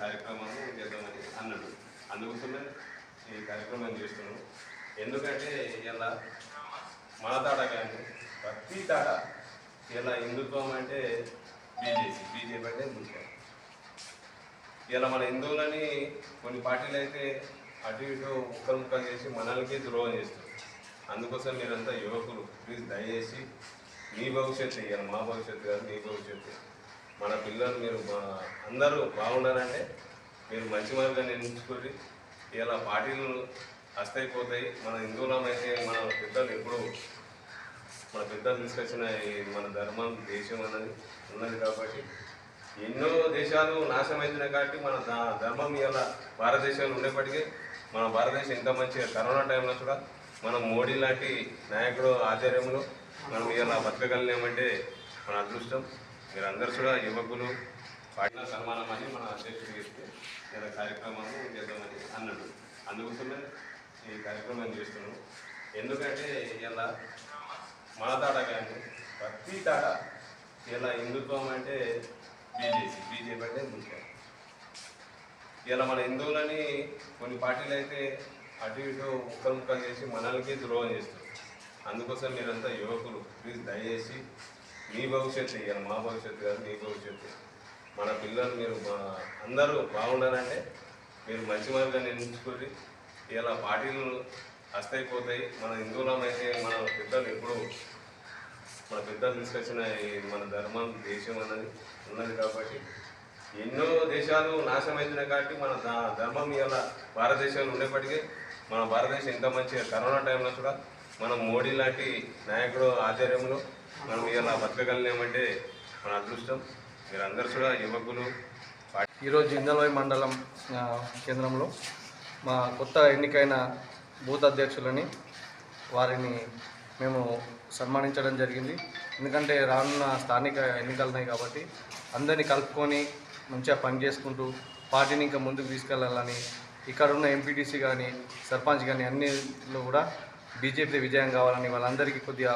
కార్యక్రమాన్ని చేద్దామని అన్నాడు. అందుకోసమే ఈ కార్యక్రమం చేస్తున్నాం. ఎందుకంటే ఇలా మన తాట కానీ ప్రతి తాట ఇలా హిందుత్వం అంటే బీజేపీ అంటే ముఖ్యం. ఇలా మన హిందువులని కొన్ని పార్టీలు అయితే అటు ఇటు ముక్కలు చేసి మనల్ని ద్రోహం చేస్తారు. అందుకోసం మీరంతా యువకులు ప్లీజ్ దయచేసి మీ భవిష్యత్తు, ఇక మా భవిష్యత్తు కాదు, మీ భవిష్యత్తు, మన పిల్లలు మీరు అందరూ బాగుండాలంటే మీరు మంచి మార్గాన్ని ఎంచుకొని ఇలా పార్టీలు అస్తైపోతాయి. మన హిందువులం అయితే మన పెద్దలు ఎప్పుడు మన పెద్దలు తీసుకొచ్చిన మన ధర్మం దేశం అన్నది ఉన్నది కాబట్టి ఎన్నో దేశాలు నాశనం అవుతున్నాయి. కాబట్టి మన ధర్మం ఇలా భారతదేశంలో ఉండేప్పటికీ మన భారతదేశం ఇంత మంచిగా కరోనా టైంలో కూడా మనం మోడీ లాంటి నాయకుడు ఆధ్వర్యంలో మనం ఇలా బతకగలిగామంటే మన అదృష్టం. మీరందరూ కూడా యువకులు పాటిన సన్మానం అని మన అధ్యక్షుడు చెప్తే ఇలా కార్యక్రమాన్ని చేద్దామని అన్నాడు. అందుకోసమే ఈ కార్యక్రమం చేస్తున్నాం. ఎందుకంటే ఇలా మన తాట కానీ ప్రతి తాట ఇలా హిందుత్వం అంటే బీజేపీ అంటే ముఖ్యం. ఇలా మన హిందువులని కొన్ని పార్టీలు అయితే అటు ఇటు ముక్కలు చేసి మనల్ని ద్రోహం చేస్తారు. అందుకోసం మీరంతా యువకులు ప్లీజ్ దయచేసి మీ భవిష్యత్తు, ఇక మా భవిష్యత్తు కాదు, మీ భవిష్యత్తు, మన పిల్లలు మీరు అందరూ బాగుండాలంటే మీరు మంచి మార్గాన్ని ఎంచుకొని ఇలా పార్టీలు అస్తైపోతాయి. మన హిందువులం అయితే మన పెద్దలు ఎప్పుడు మన పెద్దలు తీసుకొచ్చిన మన ధర్మం దేశం అన్నది ఉన్నది కాబట్టి ఎన్నో దేశాలు నాశనం అవుతున్నాయి. కాబట్టి మన ధర్మం ఇలా భారతదేశంలో ఉండేప్పటికీ మన భారతదేశం ఇంత మంచిగా కరోనా టైంలో కూడా మనం మోడీ లాంటి నాయకుడు ఆధ్వర్యంలో మనం ఇలా బతకగలిగామంటే మన అదృష్టం. మీరందరూ కూడా యువకులు. ఈరోజు ఇందల్వాయి మండలం కేంద్రంలో మా కొత్త ఎన్నికైన బూత్ అధ్యక్షులని వారిని మేము సన్మానించడం జరిగింది. ఎందుకంటే రానున్న స్థానిక ఎన్నికలు ఉన్నాయి కాబట్టి అందరినీ కలుపుకొని మంచిగా పనిచేసుకుంటూ పార్టీని ఇంకా ముందుకు తీసుకెళ్లాలని, ఇక్కడ ఉన్న ఎంపీటీసీ కానీ సర్పంచ్ కానీ అన్నిలో కూడా బీజేపీ విజయం కావాలని, వాళ్ళందరికీ కొద్దిగా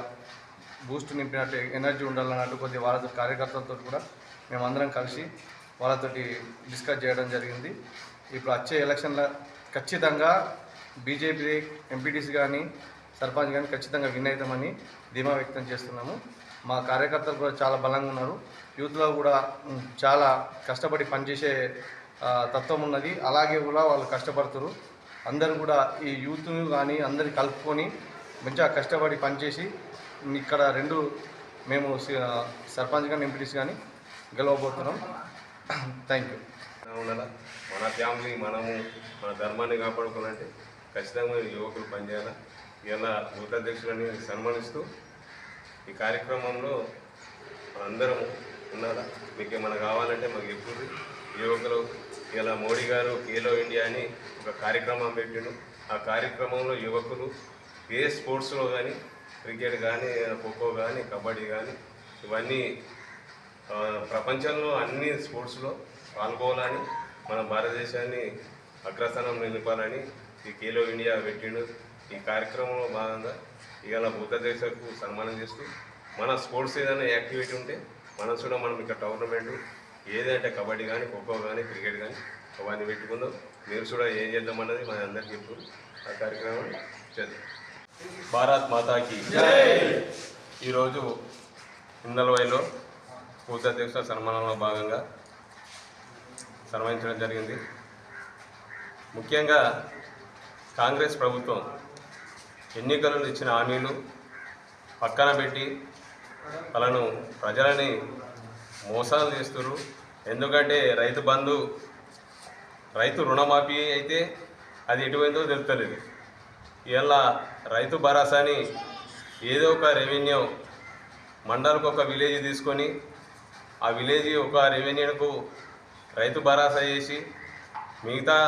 బూస్ట్ నింపినట్టు ఎనర్జీ ఉండాలన్నట్టు కొద్దిగా వాళ్ళతో కార్యకర్తలతో కూడా మేమందరం కలిసి వాళ్ళతోటి డిస్కస్ చేయడం జరిగింది. ఇప్పుడు వచ్చే ఎలక్షన్లో ఖచ్చితంగా బీజేపీ ఎంపీటీసీ కానీ సర్పంచ్ కానీ ఖచ్చితంగా విన్ అవుతామని ధీమా వ్యక్తం చేస్తున్నాము. మా కార్యకర్తలు కూడా చాలా బలంగా ఉన్నారు. యూత్లో కూడా చాలా కష్టపడి పనిచేసే తత్వం ఉన్నది. అలాగే కూడా వాళ్ళు కష్టపడుతున్నారు. అందరూ కూడా ఈ యూత్ను కానీ అందరినీ కలుపుకొని మంచిగా కష్టపడి పనిచేసి ఇక్కడ మేము సర్పంచ్ కానీ ఎంపీటీసీ కానీ గెలవబోతున్నాం. Thank you. మన ఫ్యామిలీ మనము మన ధర్మాన్ని కాపాడుకోవాలంటే ఖచ్చితంగా యువకులు పనిచేయాలి. ఇలా బూత్ అధ్యక్షులని సన్మానిస్తూ ఈ కార్యక్రమంలో అందరం ఉన్నారా, మీకు ఏమైనా కావాలంటే మాకు ఎప్పుడు యువకులు ఇలా మోడీ గారు ఖేలో ఇండియా అని ఒక కార్యక్రమం పెట్టిండు. ఆ కార్యక్రమంలో యువకులు ఏ స్పోర్ట్స్లో కానీ క్రికెట్ కానీ ఖోఖో కానీ కబడ్డీ కానీ ఇవన్నీ ప్రపంచంలో అన్ని స్పోర్ట్స్లో పాల్గొనాలని, మన భారతదేశాన్ని అగ్రస్థానం నిలపాలని ఈ ఖేలో ఇండియా పెట్టిండు. ఈ కార్యక్రమంలో భాగంగా ఇవాళ బూత్ అధ్యక్షులకు సన్మానం చేస్తూ మన స్పోర్ట్స్ ఏదైనా యాక్టివిటీ ఉంటే మనం కూడా మనం ఇక్కడ టోర్నమెంటు ఏదంటే కబడ్డీ కానీ ఖోఖో కానీ క్రికెట్ కానీ అవన్నీ పెట్టుకుందాం. మీరు కూడా ఏం చేద్దామన్నది మన అందరికీ చెప్పు. ఆ కార్యక్రమం చేద్దాం. భారత్ మాతాకి ఈరోజు ఇందల్వాయిలో బూత్ అధ్యక్షుల సన్మానంలో భాగంగా సన్మానించడం జరిగింది. ముఖ్యంగా కాంగ్రెస్ ప్రభుత్వం ఎన్నికలలో ఇచ్చిన హామీలు పక్కన పెట్టి వాళ్ళను ప్రజలని మోసాలు చేస్తున్నారు. ఎందుకంటే రైతు బంధు, రైతు రుణమాఫీ అయితే అది ఎటువైందో తెలుస్తలేదు. ఇలా రైతు భరోసాని ఏదో ఒక రెవెన్యూ మండలకు ఒక విలేజ్ తీసుకొని ఆ విలేజ్ ఒక రెవెన్యూకు రైతు భరోసా చేసి మిగతా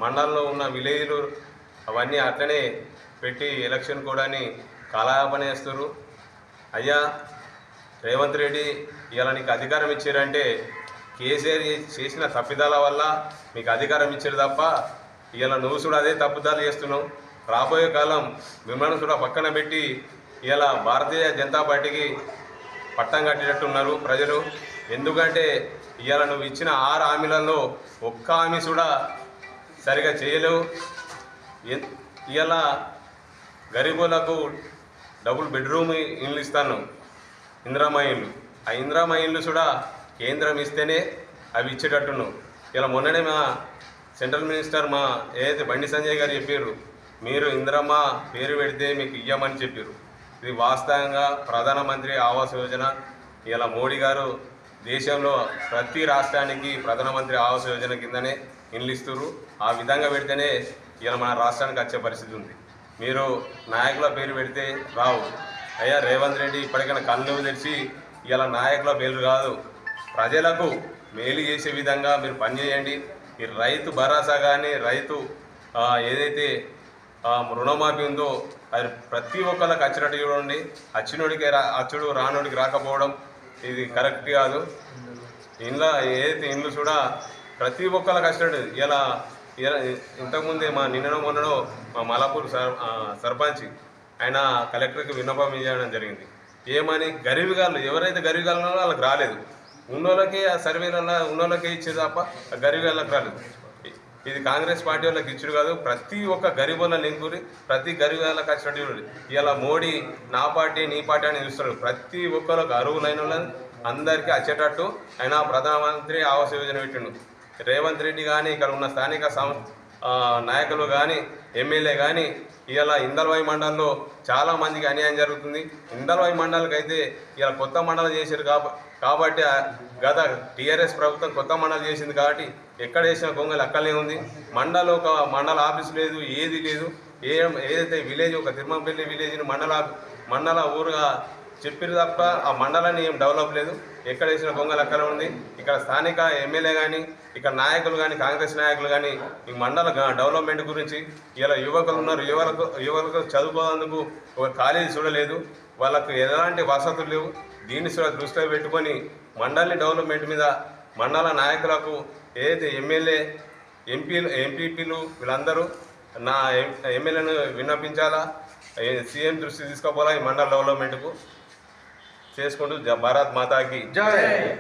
మండలంలో ఉన్న విలేజ్లు అవన్నీ అట్లనే పెట్టి ఎలక్షన్ కూడా కాలయాపన చేస్తారు. అయ్యా రేవంత్ రెడ్డి ఇలా నీకు అధికారం ఇచ్చారంటే కేసీఆర్ చేసిన తప్పిదాల వల్ల మీకు అధికారం ఇచ్చారు తప్ప ఇలా నువ్వు కూడా అదే తప్పుదాలు చేస్తున్నావు. రాబోయే కాలం మిమ్మల్ని కూడా పక్కన పెట్టి ఇలా భారతీయ జనతా పార్టీకి పట్టం కట్టినట్టున్నారు ప్రజలు. ఎందుకంటే ఇవాళ నువ్వు ఇచ్చిన 6 హామీలలో ఒక్క హామీ కూడా సరిగా చేయలేవు. ఇవాళ గరీబులకు డబుల్ బెడ్రూమ్ ఇల్లు ఇస్తాను, ఇందిరమ్మ ఇల్లు. ఆ ఇందిరమ్మ ఇల్లు కూడా కేంద్రం ఇస్తేనే అవి ఇచ్చేటట్టును. ఇలా మొన్ననే మా సెంట్రల్ మినిస్టర్ మా ఏదైతే బండి సంజయ్ గారు చెప్పారు, మీరు ఇందిరమ్మ పేరు పెడితే మీకు ఇయ్యమని చెప్పారు. ఇది వాస్తవంగా ప్రధానమంత్రి ఆవాస్ యోజన. ఇలా మోడీ గారు దేశంలో ప్రతి రాష్ట్రానికి ప్రధానమంత్రి ఆవాస్ యోజన కిందనే ఇల్లు ఇస్తున్నారు. ఆ విధంగా పెడితేనే ఇలా మన రాష్ట్రానికి వచ్చే పరిస్థితి ఉంది. మీరు నాయకుల పేరు పెడితే రావు. అయ్యా రేవంత్ రెడ్డి ఇప్పటికైనా కళ్ళు తెరిచి ఇలా నాయకుల పేర్లు కాదు, ప్రజలకు మేలు చేసే విధంగా మీరు పనిచేయండి. ఈ రైతు భరోసా కానీ రైతు ఏదైతే రుణమాఫీ ఉందో అది ప్రతి ఒక్కరికి వచ్చినట్టు చూడండి. వచ్చినోడికి అచ్చుడు రానోడికి రాకపోవడం ఇది కరెక్ట్ కాదు. ఇంట్లో ఏదైతే ఇండ్లు కూడా ప్రతి ఒక్కరికి వచ్చినట్టు ఇలా ఇంతకుముందే నిన్ననో మొన్ననో మా మలాపూర్ సర్పంచ్ ఆయన కలెక్టర్కి విన్నపం చేయడం జరిగింది. ఏమని గరీబ్ ఎవరైతే గరీబ్ ఉన్నారో వాళ్ళకి రాలేదు, ఉన్నోళ్ళకి ఆ సర్వేలలో ఉన్నోళ్ళకే ఇచ్చేది తప్ప గరీబ్ వాళ్ళకి రాలేదు. ఇది కాంగ్రెస్ పార్టీ వాళ్ళకి ఇచ్చుడు కాదు, ప్రతి ఒక్క గరీబ్ వాళ్ళని నింపురి, ప్రతి గరీబ్ వాళ్ళకి వచ్చినట్టు. ఇలా మోడీ నా పార్టీ నీ పార్టీ అని చూస్తున్నాడు. ప్రతి ఒక్కరికి అర్హులైన వాళ్ళని అందరికీ వచ్చేటట్టు ఆయన ప్రధానమంత్రి ఆవాస్ యోజన పెట్టిండు. రేవంత్ రెడ్డి కానీ ఇక్కడ ఉన్న స్థానిక నాయకులు కానీ ఎమ్మెల్యే కానీ ఇలా ఇందల్వాయి మండలంలో చాలామందికి అన్యాయం జరుగుతుంది. ఇందల్వాయి మండలికి అయితే ఇలా కొత్త మండలం చేశారు కాబట్టి గత టీఆర్ఎస్ ప్రభుత్వం కొత్త మండలం చేసింది కాబట్టి ఎక్కడ వేసిన గొంగలు అక్కడనే ఉంది. ఒక మండల ఆఫీస్ లేదు, ఏది లేదు. ఏదైతే విలేజ్ ఒక తిరుమలపల్లి విలేజ్ని మండల ఊరుగా చెప్పారు తప్ప ఆ మండలాన్ని ఏం డెవలప్ లేదు. ఎక్కడ వేసిన గొంగలు అక్కడ ఉంది. ఇక్కడ స్థానిక ఎమ్మెల్యే కానీ ఇక్కడ నాయకులు కానీ కాంగ్రెస్ నాయకులు కానీ ఈ మండల డెవలప్మెంట్ గురించి ఇలా యువకులు ఉన్నారు, యువకులకు చదువుకోవడానికి ఒక కాలేజీ చూడలేదు, వాళ్ళకు ఎలాంటి వసతులు లేవు. దీన్ని దృష్టిలో పెట్టుకొని మండలి డెవలప్మెంట్ మీద మండల నాయకులకు ఏదైతే ఎమ్మెల్యే ఎంపీపీలు వీళ్ళందరూ నా ఎమ్మెల్యేను విన్నపించాలా, సీఎం దృష్టి తీసుకోపోవాలా ఈ మండల డెవలప్మెంట్కు చేసుకుంటూ భారత్ మాతాకి జై.